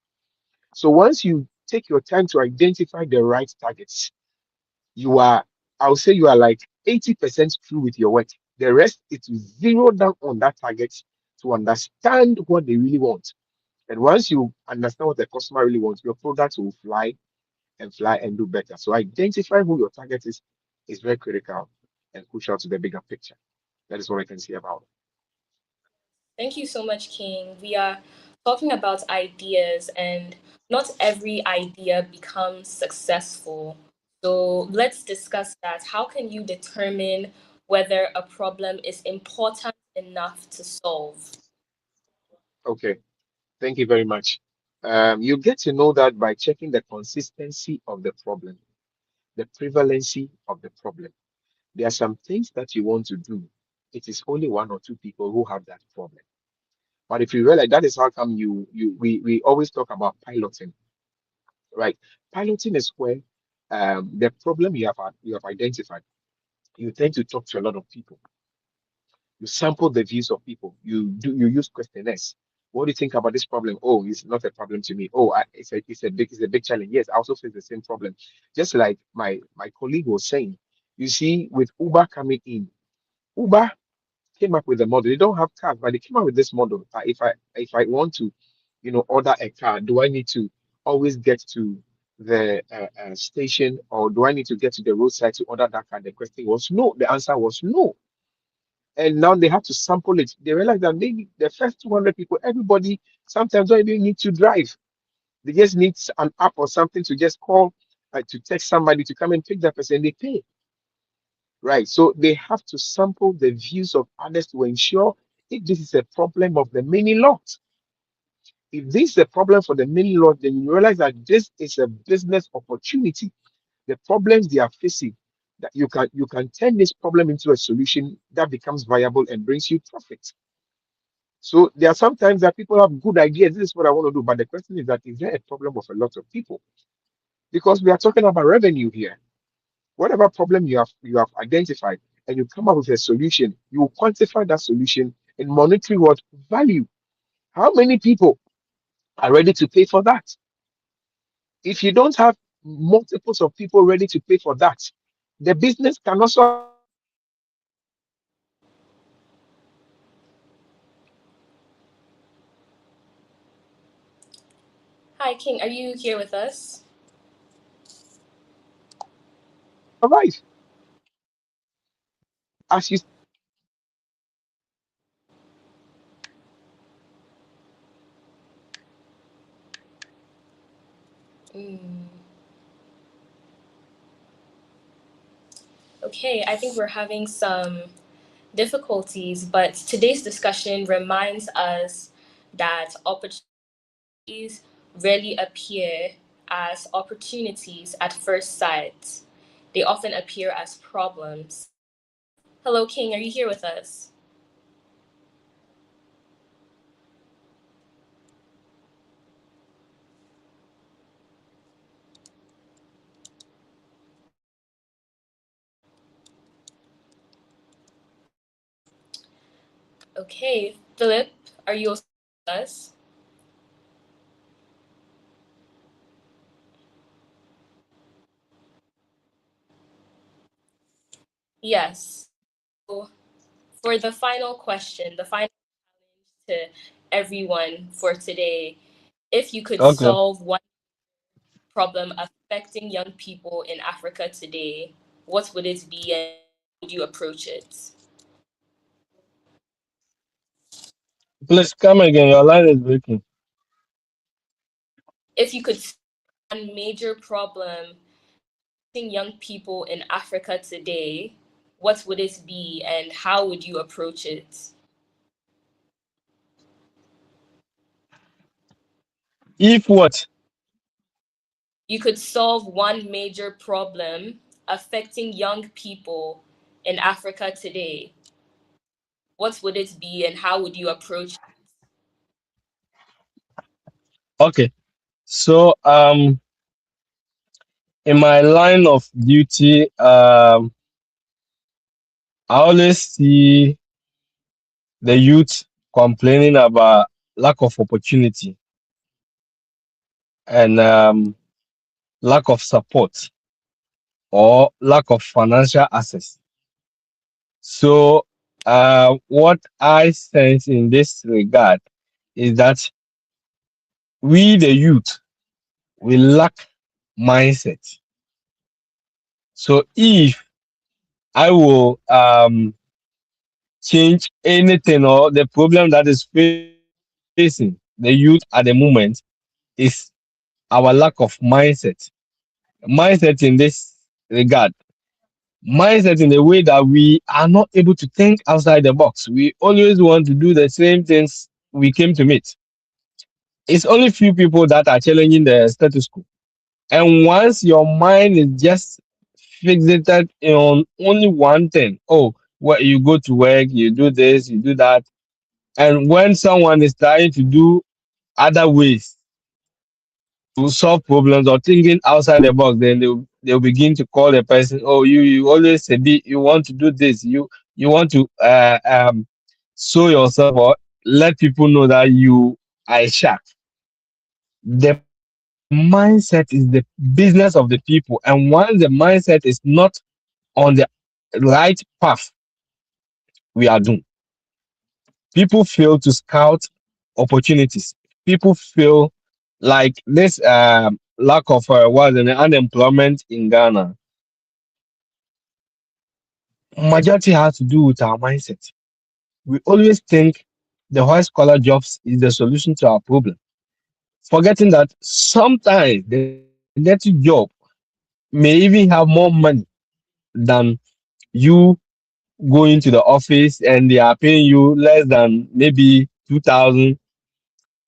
So once you take your time to identify the right targets, you are, I'll say you are like 80% through with your work. The rest is to zero down on that target to understand what they really want. And once you understand what the customer really wants, your product will fly and do better. So identify who your target is very critical and crucial to the bigger picture. That is what I can say about it. Thank you so much, King. We are talking about ideas, and not every idea becomes successful. So let's discuss that. How can you determine whether a problem is important enough to solve? Okay, thank you very much. You get to know that by checking the consistency of the problem, the prevalency of the problem. There are some things that you want to do. It is only one or two people who have that problem. But if you realize that is how come we always talk about piloting, right? Piloting is where the problem you have identified, you tend to talk to a lot of people. You sample the views of people. You use questionnaires. What do you think about this problem? Oh, it's not a problem to me. Oh, it's a big challenge. Yes, I also face the same problem. Just like my colleague was saying, you see, with Uber coming in, Uber came up with a model. They don't have cars, but they came up with this model. If I want to, order a car, do I need to always get to the station, or do I need to get to the roadside to order that car? The question was no. The answer was no. And now they have to sample it. They realize that maybe the first 200 people, everybody sometimes don't even need to drive. They just need an app or something to just call, to text somebody to come and pick that person. They pay, right? So they have to sample the views of others to ensure if this is a problem of the many lot. If this is a problem for the many lot, then you realize that this is a business opportunity. The problems they are facing, that you can turn this problem into a solution that becomes viable and brings you profit. So there are sometimes that people have good ideas. This is what I want to do. But the question is that is there a problem of a lot of people? Because we are talking about revenue here. Whatever problem you have identified and you come up with a solution, you will quantify that solution and monitor what value. How many people are ready to pay for that? If you don't have multiples of people ready to pay for that, the business can also Hi, King. Are you here with us? survive. As you Okay, I think we're having some difficulties, but today's discussion reminds us that opportunities rarely appear as opportunities at first sight. They often appear as problems. Hello, King, are you here with us? Okay, Philip, are you also with us? Yes. So for the final question, the final challenge to everyone for today, if you could Okay. solve one problem affecting young people in Africa today, what would it be and how would you approach it? Please come again. Your line is breaking. If you could solve one major problem affecting young people in Africa today, what would it be and how would you approach it? If what? You could solve one major problem affecting young people in Africa today, what would it be and how would you approach it? Okay. So in my line of duty, I always see the youth complaining about lack of opportunity and lack of support or lack of financial access. So, what I sense in this regard is that we, the youth, we lack mindset. So, if I will change anything or the problem that is facing the youth at the moment is our lack of mindset. Mindset in this regard, mindset in the way that we are not able to think outside the box. We always want to do the same things we came to meet. It's only few people that are challenging the status quo. And once your mind is just fixated on only one thing, oh, well, you go to work, you do this, you do that. And when someone is trying to do other ways to solve problems or thinking outside the box, then they'll begin to call the person, oh, you always say you want to do this, you want to show yourself or let people know that you are a shark. The mindset is the business of the people, and once the mindset is not on the right path, we are doomed. People fail to scout opportunities. People feel like this lack of unemployment in Ghana. Majority has to do with our mindset. We always think the white collar jobs is the solution to our problem, forgetting that sometimes the dirty job may even have more money than you going to the office and they are paying you less than maybe 2,000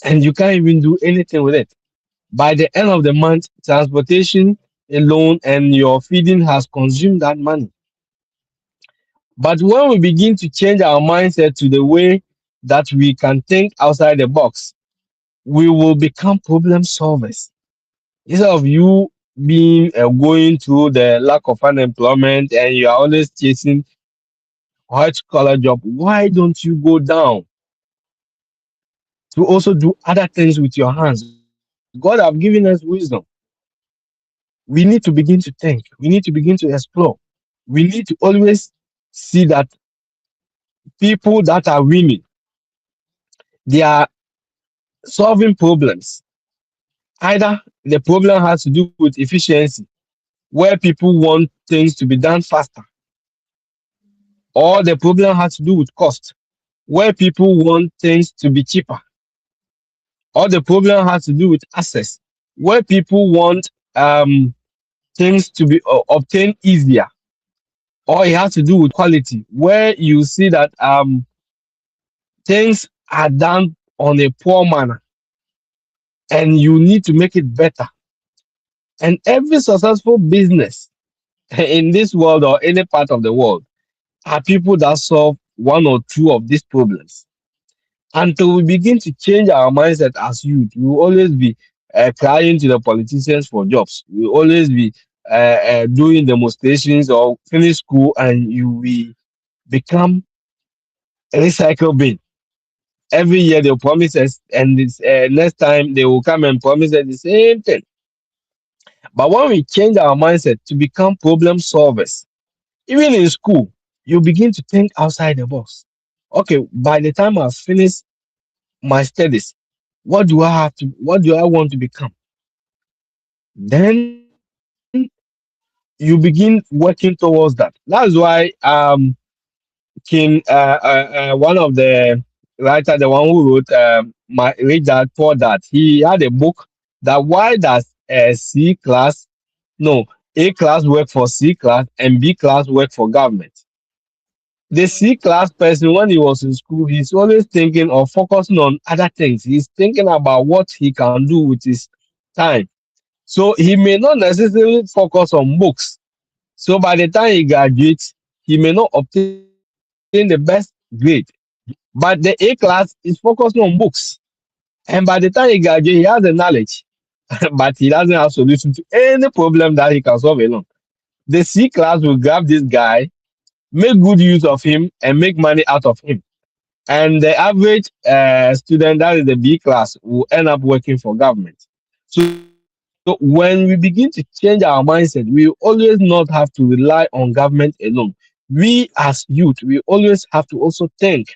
and you can't even do anything with it. By the end of the month, transportation alone and your feeding has consumed that money. But when we begin to change our mindset to the way that we can think outside the box, we will become problem solvers. Instead of you being going through the lack of unemployment and you are always chasing white collar job, why don't you go down to also do other things with your hands? God have given us wisdom. We need to begin to think. We need to begin to explore. We need to always see that people that are winning, they are solving problems. Either the problem has to do with efficiency, where people want things to be done faster, or the problem has to do with cost, where people want things to be cheaper, or the problem has to do with access, where people want things to be obtained easier. or it has to do with quality, where you see that things are done on a poor manner and you need to make it better. And every successful business in this world or any part of the world are people that solve one or two of these problems. Until we begin to change our mindset as youth, we will always be crying to the politicians for jobs. We will always be doing demonstrations or finish school and you will become a recycle bin. Every year they'll promise us, and this, next time they will come and promise us the same thing. But when we change our mindset to become problem solvers, even in school, you begin to think outside the box. Okay, by the time I finish my studies, what do I want to become? Then you begin working towards that. That's why King one of the writer, the one who wrote my Rich Dad Poor Dad, he had a book that why does C class, no, A class work for C class and B class work for government. The C class person, when he was in school, he's always thinking or focusing on other things. He's thinking about what he can do with his time. So he may not necessarily focus on books. So by the time he graduates, he may not obtain the best grade. But the A class is focusing on books. And by the time he graduates, he has the knowledge, but he doesn't have solution to any problem that he can solve alone. The C class will grab this guy, make good use of him, and make money out of him. And the average student, that is the B class, will end up working for government. So when we begin to change our mindset, we always not have to rely on government alone. We as youth, we always have to also think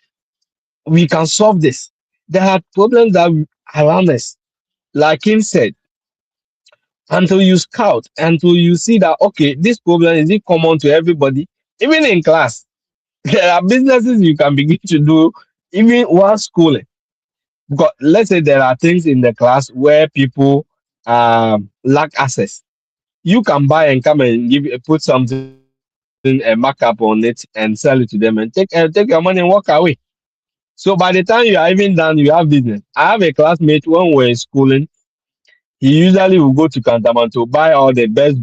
we can solve this. There are problems that around us. Like him said, until you scout, until you see that okay, this problem is it common to everybody, even in class. There are businesses you can begin to do even while schooling. Because let's say there are things in the class where people lack access. You can buy and come and give put something a markup on it and sell it to them and take your money and walk away. So by the time you are even done, you have business. I have a classmate when we were in schooling. He usually will go to Kantaman to buy all the best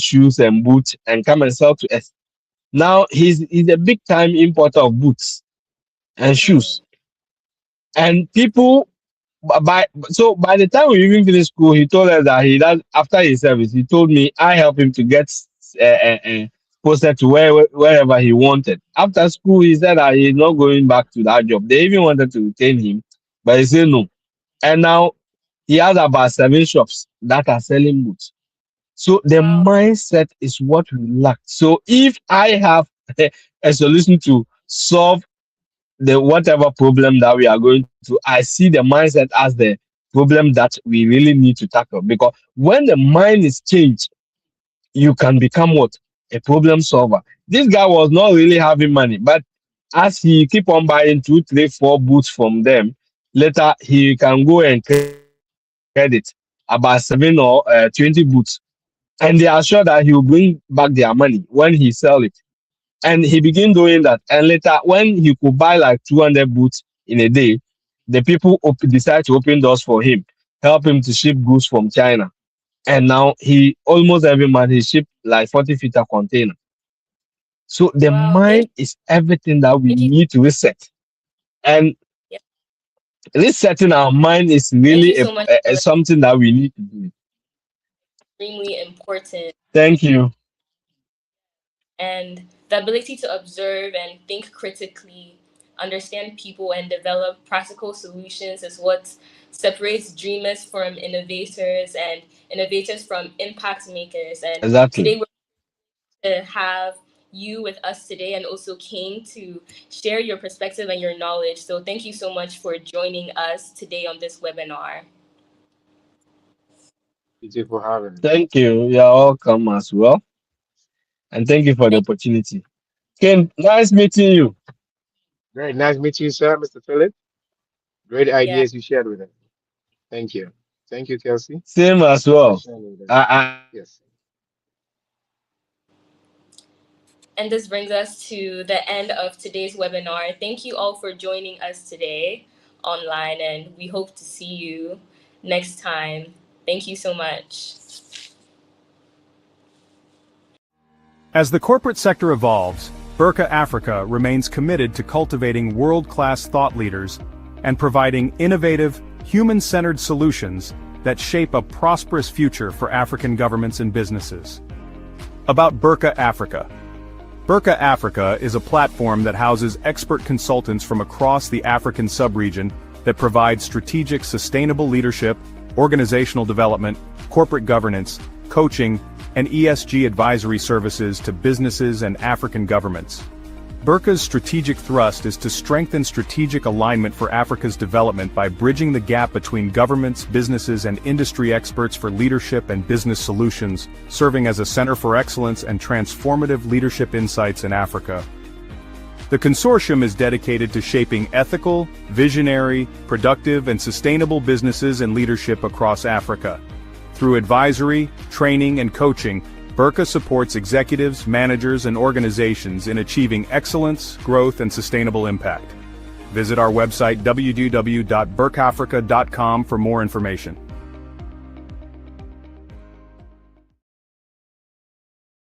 shoes and boots and come and sell to us. Now he's a big time importer of boots and Mm. shoes. And people by so by the time we even finished school, he told us that he does after his service. He told me I helped him to get uh, uh, uh, posted to wherever he wanted. After school, he said that he's not going back to that job. They even wanted to retain him, but he said no. And now he has about 7 shops that are selling boots. So the Wow. mindset is what we lack. So if I have a solution to solve the whatever problem that we are going through, I see the mindset as the problem that we really need to tackle. Because when the mind is changed, you can become what? A problem solver. This guy was not really having money, but as he keep on buying two, three, four boots from them, later he can go and credit about 7 or 20 boots, and they are sure that he will bring back their money when he sell it. And he began doing that. And later, when he could buy like 200 boots in a day, the people decide to open doors for him, help him to ship goods from China. And now he almost every month he ship like 40 feet container. So the Wow. mind is everything that we Thank you. need to reset. And Yeah. resetting our mind is Thank you really so much a for something that we need to do. extremely important. Thank you. And the ability to observe and think critically, understand people, and develop practical solutions is what separates dreamers from innovators and innovators from impact makers. And Exactly. today we're to have you with us today and also King to share your perspective and your knowledge. So thank you so much for joining us today on this webinar. Thank you for having me. Thank you. You're welcome as well. And thank you for the Thank opportunity. Ken, nice meeting you. Very nice meeting you, sir, Mr. Philip. Great yeah. ideas you shared with us. Thank you. Thank you, Kelsey, Same as for well. sharing with us. I Yes. And this brings us to the end of today's webinar. Thank you all for joining us today online, and we hope to see you next time. Thank you so much. As the corporate sector evolves, Berkha Africa remains committed to cultivating world-class thought leaders and providing innovative, human-centered solutions that shape a prosperous future for African governments and businesses. About Berkha Africa. Berkha Africa is a platform that houses expert consultants from across the African sub-region that provide strategic sustainable leadership, organizational development, corporate governance, coaching, and ESG advisory services to businesses and African governments. Berkha's strategic thrust is to strengthen strategic alignment for Africa's development by bridging the gap between governments, businesses, and industry experts for leadership and business solutions, serving as a center for excellence and transformative leadership insights in Africa. The consortium is dedicated to shaping ethical, visionary, productive, and sustainable businesses and leadership across Africa. Through advisory, training, and coaching, Berkha supports executives, managers, and organizations in achieving excellence, growth, and sustainable impact. Visit our website www.berkhafrica.com for more information.